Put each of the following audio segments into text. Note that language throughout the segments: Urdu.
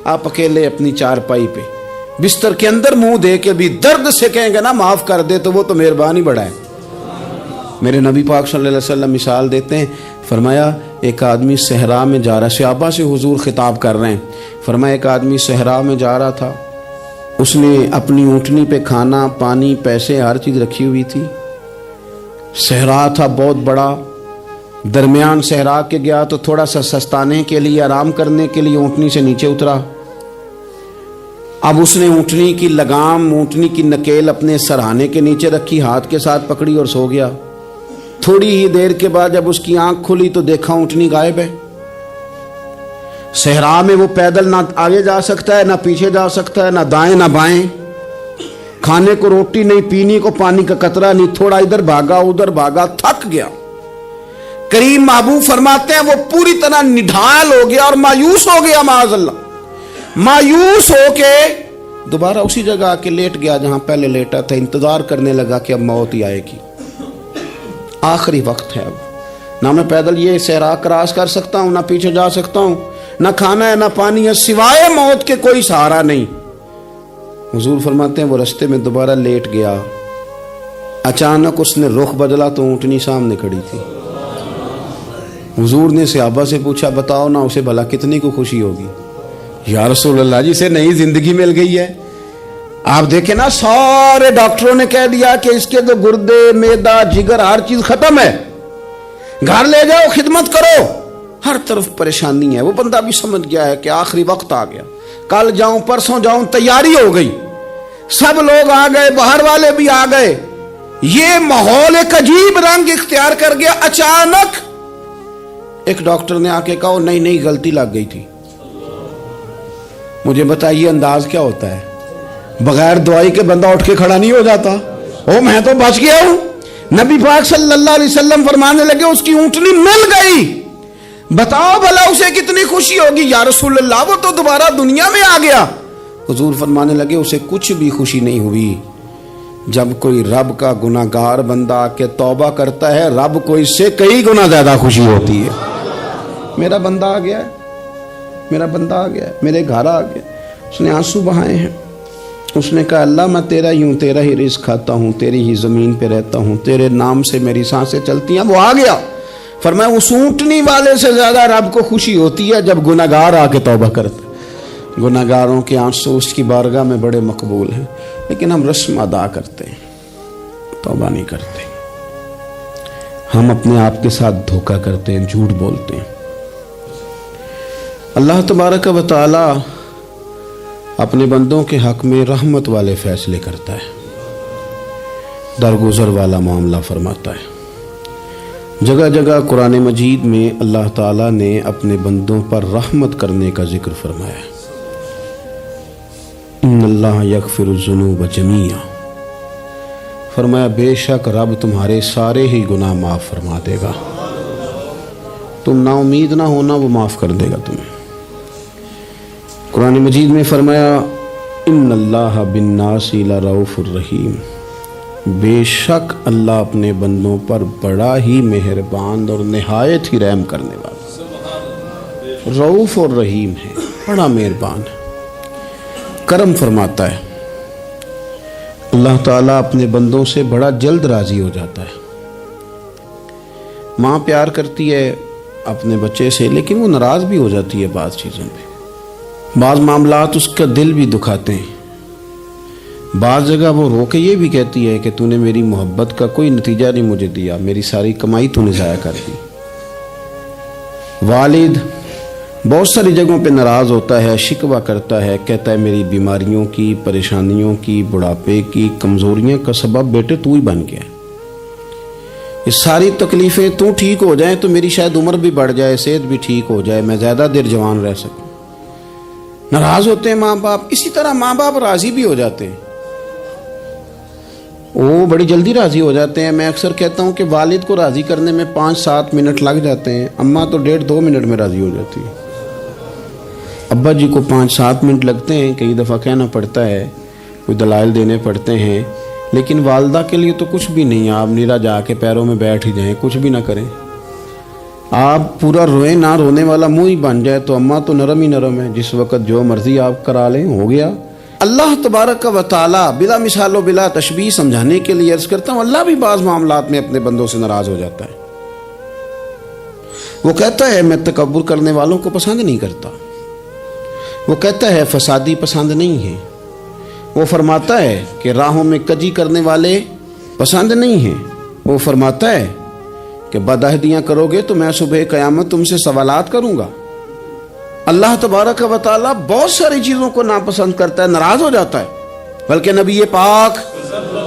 آپ اکیلے اپنی چارپائی پہ بستر کے اندر منہ دے کے بھی درد سے کہیں گے نا معاف کر دے تو وہ تو مہربانی بڑا ہے۔ میرے نبی پاک صلی اللہ علیہ وسلم مثال دیتے ہیں، فرمایا ایک آدمی صحرا میں جا رہا، صحابہ سے حضور خطاب کر رہے ہیں، فرمایا ایک آدمی صحرا میں جا رہا تھا، اس نے اپنی اونٹنی پہ کھانا پانی پیسے ہر چیز رکھی ہوئی تھی، صحرا تھا بہت بڑا، درمیان صحرا کے گیا تو تھوڑا سا سستانے کے لیے آرام کرنے کے لیے اونٹنی سے نیچے اترا۔ اب اس نے اونٹنی کی لگام اونٹنی کی نکیل اپنے سرہانے کے نیچے رکھی، ہاتھ کے ساتھ پکڑی اور سو گیا۔ تھوڑی ہی دیر کے بعد جب اس کی آنکھ کھلی تو دیکھا اونٹنی غائب ہے۔ صحرا میں وہ پیدل نہ آگے جا سکتا ہے نہ پیچھے جا سکتا ہے، نہ دائیں نہ بائیں، کھانے کو روٹی نہیں، پینے کو پانی کا قطرہ نہیں، تھوڑا ادھر بھاگا ادھر بھاگا، تھک گیا۔ کریم محبوب فرماتے ہیں وہ پوری طرح نڈھال ہو گیا اور مایوس ہو گیا، معاذ اللہ، مایوس ہو کے دوبارہ اسی جگہ آ کے لیٹ گیا جہاں پہلے لیٹا تھا، انتظار کرنے لگا کہ اب موت ہی آئے گی، آخری وقت ہے، اب نہ میں پیدل یہ صحرا کراس کر سکتا ہوں، نہ پیچھے جا سکتا ہوں، نہ کھانا ہے نہ پانی ہے، سوائے موت کے کوئی سہارا نہیں۔ حضور فرماتے ہیں وہ رستے میں دوبارہ لیٹ گیا، اچانک اس نے رخ بدلا تو اونٹنی سامنے کھڑی تھی۔ حضور نے صحابہ سے پوچھا بتاؤ نا اسے بھلا کتنی کو خوشی ہوگی؟ یا رسول اللہ جی سے نئی زندگی مل گئی ہے۔ آپ دیکھیں نا سارے ڈاکٹروں نے کہہ دیا کہ اس کے تو گردے معدہ جگر ہر چیز ختم ہے، گھر لے جاؤ خدمت کرو، ہر طرف پریشانی ہے۔ وہ بندہ بھی سمجھ گیا ہے کہ آخری وقت آ گیا، کل جاؤں پرسوں جاؤں، تیاری ہو گئی، سب لوگ آ گئے، باہر والے بھی آ گئے، یہ ماحول ایک عجیب رنگ اختیار کر گیا۔ اچانک ایک ڈاکٹر نے آ کے کہا نہیں نہیں غلطی لگ گئی تھی۔ مجھے بتائیے انداز کیا ہوتا ہے؟ بغیر دوائی کے بندہ اٹھ کے کھڑا نہیں ہو جاتا، او میں تو بچ گیا ہوں۔ نبی پاک صلی اللہ علیہ وسلم فرمانے لگے اس کی اونٹنی مل گئی، بتاؤ بھلا اسے کتنی خوشی ہوگی؟ یا رسول اللہ وہ تو دوبارہ دنیا میں آ گیا۔ حضور فرمانے لگے اسے کچھ بھی خوشی نہیں ہوئی۔ جب کوئی رب کا گناہگار بندہ آ کے توبہ کرتا ہے، رب کو اس سے کئی گنا زیادہ خوشی ہوتی ہے۔ میرا بندہ آ گیا ہے، میرا بندہ آ گیا ہے، میرے گھر آ گیا۔ اس نے آنسو بہائے ہیں، اس نے کہا اللہ میں تیرا ہی ہوں، تیرا ہی رزق کھاتا ہوں، تیری ہی زمین پہ رہتا ہوں، تیرے نام سے میری سانسیں چلتی ہیں۔ وہ آ گیا۔ فرمایا اس اونٹنی والے سے زیادہ رب کو خوشی ہوتی ہے جب گناہگار آ کے توبہ کرتا ہے۔ گناہگاروں کے آنسو اس کی بارگاہ میں بڑے مقبول ہیں، لیکن ہم رسم ادا کرتے ہیں، توبہ نہیں کرتے۔ ہم اپنے آپ کے ساتھ دھوکہ کرتے ہیں، جھوٹ بولتے ہیں۔ اللہ تبارک و تعالی اپنے بندوں کے حق میں رحمت والے فیصلے کرتا ہے، درگزر والا معاملہ فرماتا ہے۔ جگہ جگہ قرآن مجید میں اللہ تعالیٰ نے اپنے بندوں پر رحمت کرنے کا ذکر فرمایا ہے۔ ان اللہ یغفر الذنوب جمیعا، فرمایا بے شک رب تمہارے سارے ہی گناہ معاف فرما دے گا، تم نا امید نہ ہونا، وہ معاف کر دے گا تمہیں۔ قرآن مجید میں فرمایا ان اللہ بالناس لرؤوف الرحیم، بے شک اللہ اپنے بندوں پر بڑا ہی مہربان اور نہایت ہی رحم کرنے والا، رؤوف اور رحیم ہے، بڑا مہربان ہے، کرم فرماتا ہے۔ اللہ تعالیٰ اپنے بندوں سے بڑا جلد راضی ہو جاتا ہے۔ ماں پیار کرتی ہے اپنے بچے سے، لیکن وہ ناراض بھی ہو جاتی ہے بعض چیزوں پہ، بعض معاملات اس کا دل بھی دکھاتے ہیں، بعض جگہ وہ رو کے یہ بھی کہتی ہے کہ تو نے میری محبت کا کوئی نتیجہ نہیں مجھے دیا، میری ساری کمائی تو نے ضائع کر دی۔ والد بہت ساری جگہوں پہ ناراض ہوتا ہے، شکوہ کرتا ہے، کہتا ہے میری بیماریوں کی، پریشانیوں کی، بڑھاپے کی، کمزوریاں کا سبب بیٹے تو ہی بن گیا، یہ ساری تکلیفیں تو ٹھیک ہو جائیں تو میری شاید عمر بھی بڑھ جائے، صحت بھی ٹھیک ہو جائے، میں زیادہ دیر جوان رہ سکوں۔ ناراض ہوتے ہیں ماں باپ۔ اسی طرح ماں باپ راضی بھی ہو جاتے ہیں، وہ بڑی جلدی راضی ہو جاتے ہیں۔ میں اکثر کہتا ہوں کہ والد کو راضی کرنے میں 5-7 منٹ لگ جاتے ہیں، اماں تو 1.5-2 منٹ میں راضی ہو جاتی ہے۔ ابا جی کو 5-7 منٹ لگتے ہیں، کئی دفعہ کہنا پڑتا ہے، کوئی دلائل دینے پڑتے ہیں، لیکن والدہ کے لیے تو کچھ بھی نہیں، آپ نیرا جا کے پیروں میں بیٹھ ہی جائیں، کچھ بھی نہ کریں، آپ پورا روئیں نہ رونے والا منہ ہی بن جائے تو اماں تو نرم ہی نرم ہے، جس وقت جو مرضی آپ کرا لیں ہو گیا۔ اللہ تبارک و تعالی بلا مثال و بلا تشبیہ سمجھانے کے لیے عرض کرتا ہوں، اللہ بھی بعض معاملات میں اپنے بندوں سے ناراض ہو جاتا ہے۔ وہ کہتا ہے میں تکبر کرنے والوں کو پسند نہیں کرتا، وہ کہتا ہے فسادی پسند نہیں ہے، وہ فرماتا ہے کہ راہوں میں کجی کرنے والے پسند نہیں ہیں، وہ فرماتا ہے کہ بدعہدیاں کرو گے تو میں صبح قیامت تم سے سوالات کروں گا۔ اللہ تبارک و تعالیٰ بہت ساری چیزوں کو ناپسند کرتا ہے، ناراض ہو جاتا ہے، بلکہ نبی پاک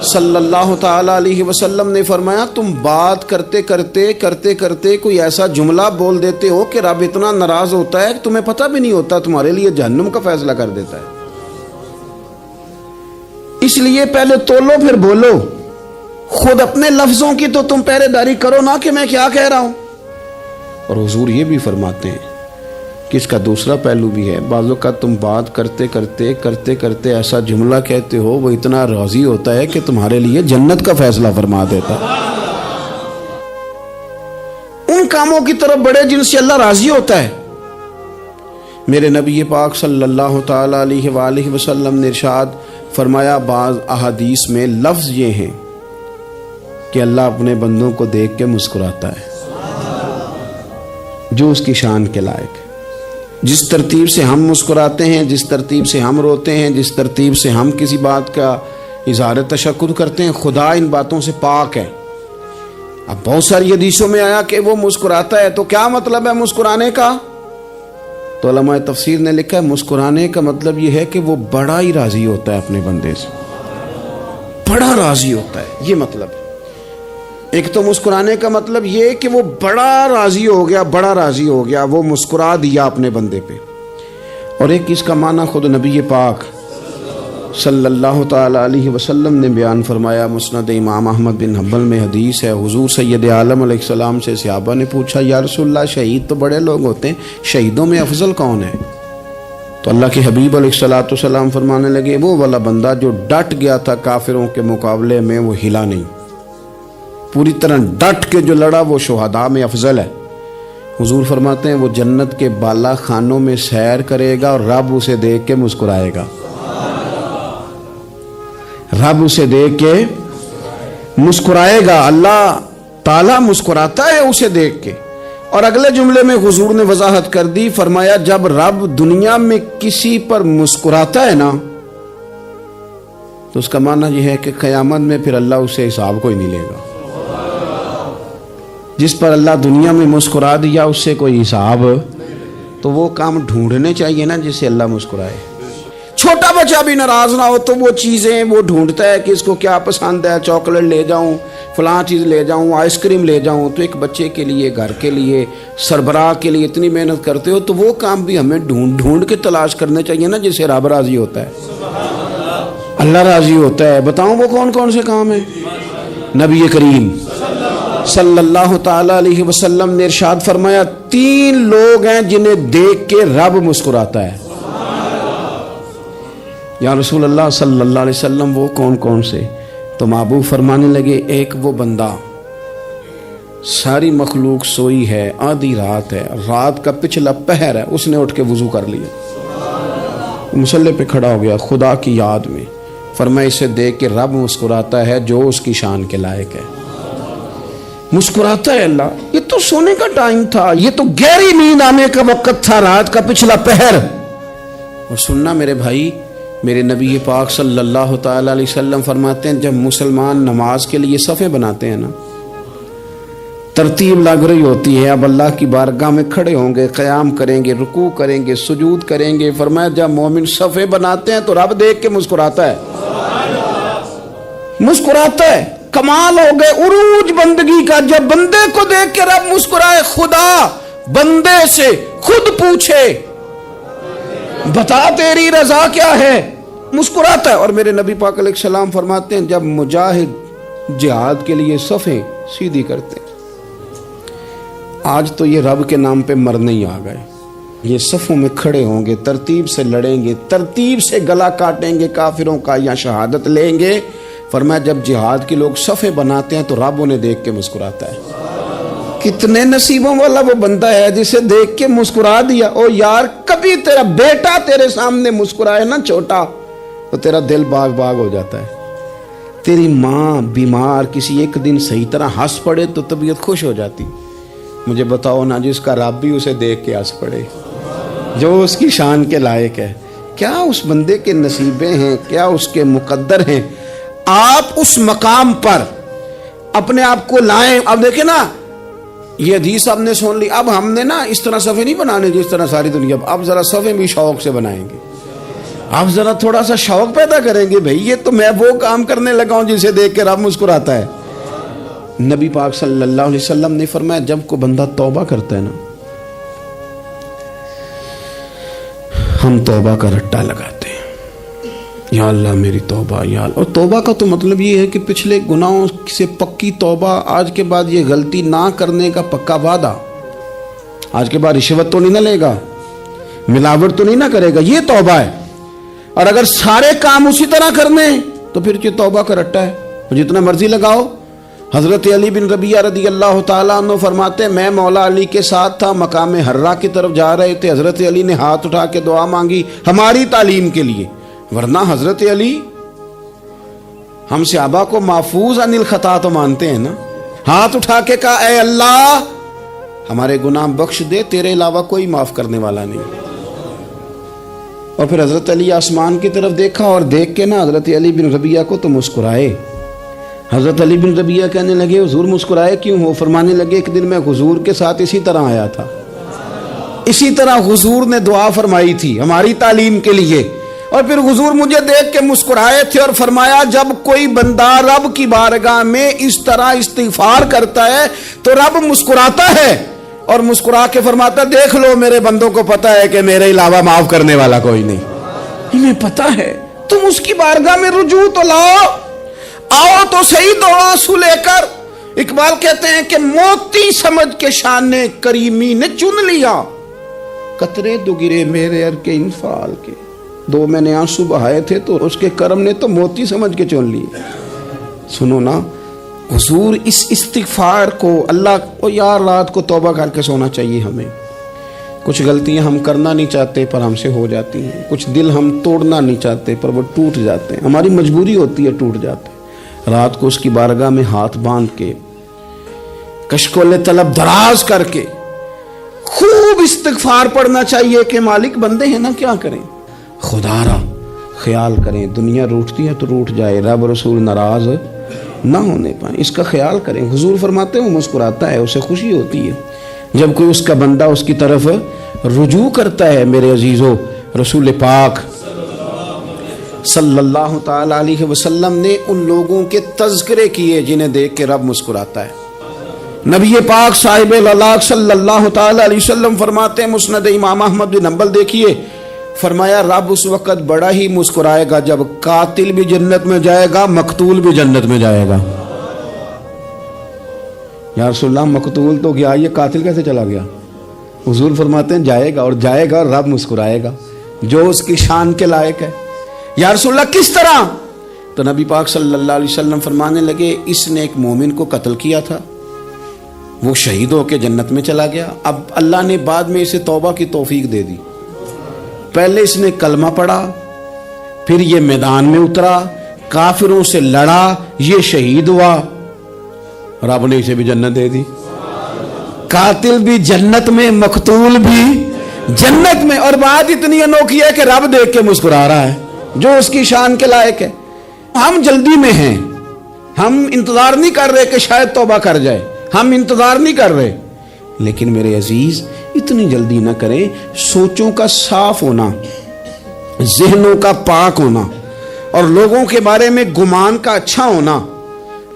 صلی اللہ تعالی علیہ وسلم نے فرمایا تم بات کرتے کرتے کوئی ایسا جملہ بول دیتے ہو کہ رب اتنا ناراض ہوتا ہے کہ تمہیں پتہ بھی نہیں ہوتا، تمہارے لیے جہنم کا فیصلہ کر دیتا ہے۔ اس لیے پہلے تولو پھر بولو، خود اپنے لفظوں کی تو تم پہرے داری کرو نا کہ میں کیا کہہ رہا ہوں۔ اور حضور یہ بھی فرماتے ہیں کہ اس کا دوسرا پہلو بھی ہے، بعض اوقات تم بات کرتے ایسا جملہ کہتے ہو وہ اتنا راضی ہوتا ہے کہ تمہارے لیے جنت کا فیصلہ فرما دیتا ہے۔ ان کاموں کی طرف بڑے جن سے اللہ راضی ہوتا ہے۔ میرے نبی پاک صلی اللہ تعالی علیہ وآلہ وسلم نے ارشاد فرمایا، بعض احادیث میں لفظ یہ ہیں کہ اللہ اپنے بندوں کو دیکھ کے مسکراتا ہے جو اس کی شان کے لائق ہے۔ جس ترتیب سے ہم مسکراتے ہیں، جس ترتیب سے ہم روتے ہیں، جس ترتیب سے ہم کسی بات کا اظہار تشکر کرتے ہیں، خدا ان باتوں سے پاک ہے۔ اب بہت ساری حدیثوں میں آیا کہ وہ مسکراتا ہے، تو کیا مطلب ہے مسکرانے کا؟ تو علماء تفسیر نے لکھا ہے مسکرانے کا مطلب یہ ہے کہ وہ بڑا ہی راضی ہوتا ہے اپنے بندے سے، بڑا راضی ہوتا ہے، یہ مطلب ہے۔ ایک تو مسکرانے کا مطلب یہ کہ وہ بڑا راضی ہو گیا، وہ مسکرا دیا اپنے بندے پہ۔ اور ایک اس کا معنی خود نبی پاک صلی اللہ تعالی علیہ وسلم نے بیان فرمایا، مسند امام احمد بن حنبل میں حدیث ہے، حضور سید عالم علیہ السلام سے صحابہ نے پوچھا یا رسول اللہ شہید تو بڑے لوگ ہوتے ہیں، شہیدوں میں افضل کون ہے؟ تو اللہ کے حبیب علیہ السلام فرمانے لگے وہ والا بندہ جو ڈٹ گیا تھا کافروں کے مقابلے میں، وہ ہلا نہیں، پوری طرح ڈٹ کے جو لڑا وہ شہداء میں افضل ہے۔ حضور فرماتے ہیں وہ جنت کے بالا خانوں میں سیر کرے گا اور رب اسے دیکھ کے مسکرائے گا، رب اسے دیکھ کے مسکرائے گا، اللہ تعالیٰ مسکراتا ہے اسے دیکھ کے۔ اور اگلے جملے میں حضور نے وضاحت کر دی، فرمایا جب رب دنیا میں کسی پر مسکراتا ہے نا تو اس کا معنی یہ ہے کہ قیامت میں پھر اللہ اسے حساب کوئی نہیں لے گا۔ جس پر اللہ دنیا میں مسکرا دیا اس سے کوئی حساب، تو وہ کام ڈھونڈنے چاہیے نا جس سے اللہ مسکرائے۔ چھوٹا بچہ بھی ناراض نہ ہو تو وہ چیزیں وہ ڈھونڈتا ہے کہ اس کو کیا پسند ہے، چاکلیٹ لے جاؤں، فلاں چیز لے جاؤں، آئس کریم لے جاؤں۔ تو ایک بچے کے لیے، گھر کے لیے، سربراہ کے لیے اتنی محنت کرتے ہو تو وہ کام بھی ہمیں ڈھونڈ کے تلاش کرنے چاہیے نا جس سے رب راضی ہوتا ہے، اللہ راضی ہوتا ہے۔ بتاؤں وہ کون کون سے کام ہیں؟ نبی کریم صلی اللہ تعالی علیہ وسلم نے ارشاد فرمایا 3 لوگ ہیں جنہیں دیکھ کے رب مسکراتا ہے۔ یا رسول اللہ صلی اللہ علیہ وسلم وہ کون کون سے؟ تو محبوب فرمانے لگے ایک وہ بندہ ساری مخلوق سوئی ہے، آدھی رات ہے، رات کا پچھلا پہر ہے، اس نے اٹھ کے وضو کر لیا، مصلی پہ کھڑا ہو گیا خدا کی یاد میں، فرمایا اسے دیکھ کے رب مسکراتا ہے جو اس کی شان کے لائق ہے، مسکراتا ہے اللہ۔ یہ تو سونے کا ٹائم تھا، یہ تو گہری نیند آنے کا وقت تھا، رات کا پچھلا پہر۔ اور سننا میرے بھائی، میرے نبی پاک صلی اللہ تعالی علیہ وسلم فرماتے ہیں جب مسلمان نماز کے لیے صفیں بناتے ہیں نا، ترتیب لگ رہی ہوتی ہے، اب اللہ کی بارگاہ میں کھڑے ہوں گے، قیام کریں گے، رکوع کریں گے، سجود کریں گے، فرمایا جب مومن صفیں بناتے ہیں تو رب دیکھ کے مسکراتا ہے، مسکراتا ہے۔ کمال ہو گئے عروج بندگی کا، جب بندے کو دیکھ کے رب مسکرائے، خدا بندے سے خود پوچھے بتا تیری رضا کیا ہے، مسکراتا ہے۔ اور میرے نبی پاک علیہ السلام فرماتے ہیں جب مجاہد جہاد کے لیے صفیں سیدھی کرتے ہیں، آج تو یہ رب کے نام پہ مرنے ہی آ گئے، یہ صفوں میں کھڑے ہوں گے، ترتیب سے لڑیں گے، ترتیب سے گلا کاٹیں گے کافروں کا یا شہادت لیں گے۔ فرمایا جب جہاد کے لوگ صفیں بناتے ہیں تو رب انہیں دیکھ کے مسکراتا ہے۔ کتنے نصیبوں والا وہ بندہ ہے جسے دیکھ کے مسکرا دیا. او یار کبھی تیرا بیٹا تیرے سامنے مسکرائے نا چھوٹا تو تیرا دل باغ باغ ہو جاتا ہے. تیری ماں بیمار کسی ایک دن صحیح طرح ہنس پڑے تو طبیعت خوش ہو جاتی. مجھے بتاؤ نا جس کا رب بھی اسے دیکھ کے ہنس پڑے جو اس کی شان کے لائق ہے. کیا اس بندے کے نصیبیں ہیں, کیا اس کے مقدر ہیں. آپ اس مقام پر اپنے آپ کو لائیں. اب دیکھیں نا یہ حدیث آپ نے سن لی. اب ہم نے نا اس طرح صفحے نہیں بنانے جس طرح ساری دنیا. اب ذرا صفحے بھی شوق سے بنائیں گے. آپ ذرا تھوڑا سا شوق پیدا کریں گے. بھئی یہ تو میں وہ کام کرنے لگا ہوں جسے دیکھ کے رب مسکراتا ہے. نبی پاک صلی اللہ علیہ وسلم نے فرمایا جب کوئی بندہ توبہ کرتا ہے نا, ہم توبہ کا رٹا لگاتے ہیں, یا اللہ میری توبہ یا اللہ. اور توبہ کا تو مطلب یہ ہے کہ پچھلے گناہوں سے پکی توبہ, آج کے بعد یہ غلطی نہ کرنے کا پکا وعدہ. آج کے بعد رشوت تو نہیں نہ لے گا, ملاوٹ تو نہیں نہ کرے گا, یہ توبہ ہے. اور اگر سارے کام اسی طرح کرنے تو پھر یہ توبہ کا رٹا ہے, جتنا مرضی لگاؤ. حضرت علی بن ربیعہ رضی اللہ تعالیٰ عنہ فرماتے میں مولا علی کے ساتھ تھا, مقام حرہ کی طرف جا رہے تھے. حضرت علی نے ہاتھ اٹھا کے دعا مانگی ہماری تعلیم کے لیے, ورنہ حضرت علی ہم صحابہ کو محفوظ عن الخطا تو مانتے ہیں نا. ہاتھ اٹھا کے کہا اے اللہ ہمارے گناہ بخش دے, تیرے علاوہ کوئی معاف کرنے والا نہیں. اور پھر حضرت علی آسمان کی طرف دیکھا اور دیکھ کے نا حضرت علی بن ربیعہ کو تو مسکرائے. حضرت علی بن ربیعہ کہنے لگے حضور مسکرائے کیوں ہو؟ فرمانے لگے ایک دن میں حضور کے ساتھ اسی طرح آیا تھا, اسی طرح حضور نے دعا فرمائی تھی ہماری تعلیم کے لیے, اور پھر حضور مجھے دیکھ کے مسکرائے تھے اور فرمایا جب کوئی بندہ رب کی بارگاہ میں اس طرح استغفار کرتا ہے تو رب مسکراتا ہے, اور مسکرا کے فرماتا دیکھ لو میرے بندوں کو پتا ہے کہ میرے علاوہ معاف کرنے والا کوئی نہیں. انہیں پتا ہے, تم اس کی بارگاہ میں رجوع تو لاؤ, آؤ تو صحیح دو آنسو لے کر. اقبال کہتے ہیں کہ موتی سمجھ کے شان کریمی نے چن لیا, قطرے دو گرے میرے ار کے انفال کے. دو میں نے آنسو بہائے تھے تو اس کے کرم نے تو موتی سمجھ کے چن لیے. سنو نا حضور اس استغفار کو اللہ کو یار رات کو توبہ کر کے سونا چاہیے ہمیں. کچھ غلطیاں ہم کرنا نہیں چاہتے پر ہم سے ہو جاتی ہیں, کچھ دل ہم توڑنا نہیں چاہتے پر وہ ٹوٹ جاتے ہیں, ہماری مجبوری ہوتی ہے ٹوٹ جاتے ہیں. رات کو اس کی بارگاہ میں ہاتھ باندھ کے کشکول طلب دراز کر کے خوب استغفار پڑھنا چاہیے کہ مالک بندے ہیں نا کیا کریں, خدا را خیال کریں. دنیا روٹتی ہے تو روٹ جائے, رب رسول ناراض نہ ہونے پائیں, اس کا خیال کریں. حضور فرماتے ہیں وہ مسکراتا ہے, اسے خوشی ہوتی ہے جب کوئی اس کا بندہ اس کی طرف رجوع کرتا ہے. میرے عزیزو رسول پاک صلی اللہ تعالی علیہ وسلم نے ان لوگوں کے تذکرے کیے جنہیں دیکھ کے رب مسکراتا ہے. نبی پاک صاحب الالاق صلی اللہ تعالی علیہ وسلم فرماتے ہیں, مسند امام احمد بن حنبل دیکھیے, فرمایا رب اس وقت بڑا ہی مسکرائے گا جب قاتل بھی جنت میں جائے گا, مقتول بھی جنت میں جائے گا. یا رسول اللہ مقتول تو گیا, یہ قاتل کیسے چلا گیا؟ حضور فرماتے ہیں جائے گا, اور جائے گا اور رب مسکرائے گا جو اس کی شان کے لائق ہے. یا رسول اللہ کس طرح؟ تو نبی پاک صلی اللہ علیہ وسلم فرمانے لگے اس نے ایک مومن کو قتل کیا تھا, وہ شہید ہو کے جنت میں چلا گیا. اب اللہ نے بعد میں اسے توبہ کی توفیق دے دی. پہلے اس نے کلمہ پڑھا, پھر یہ میدان میں اترا, کافروں سے لڑا, یہ شہید ہوا, رب نے اسے بھی جنت دے دی. قاتل بھی جنت میں, مقتول بھی جنت میں. اور بات اتنی انوکھی ہے کہ رب دیکھ کے مسکرا رہا ہے جو اس کی شان کے لائق ہے. ہم جلدی میں ہیں, ہم انتظار نہیں کر رہے کہ شاید توبہ کر جائے, ہم انتظار نہیں کر رہے. لیکن میرے عزیز اتنی جلدی نہ کریں. سوچوں کا صاف ہونا, ذہنوں کا پاک ہونا, اور لوگوں کے بارے میں گمان کا اچھا ہونا.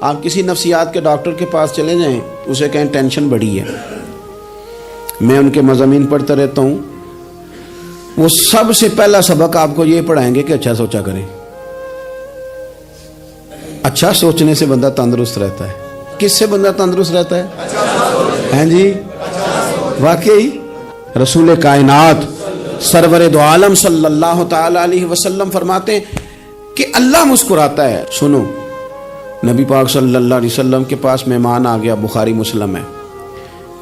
آپ کسی نفسیات کے ڈاکٹر کے پاس چلے جائیں, اسے کہیں ٹینشن بڑی ہے. میں ان کے مضامین پڑھتا رہتا ہوں, وہ سب سے پہلا سبق آپ کو یہ پڑھائیں گے کہ اچھا سوچا کریں. اچھا سوچنے سے بندہ تندرست رہتا ہے. کس سے بندہ تندرست رہتا ہے؟ ہیں جی واقعی رسول کائنات سرور دو عالم صلی اللہ تعالی علیہ وسلم فرماتے ہیں کہ اللہ مسکراتا ہے. سنو, نبی پاک صلی اللہ علیہ وسلم کے پاس مہمان آ گیا, بخاری مسلم ہے.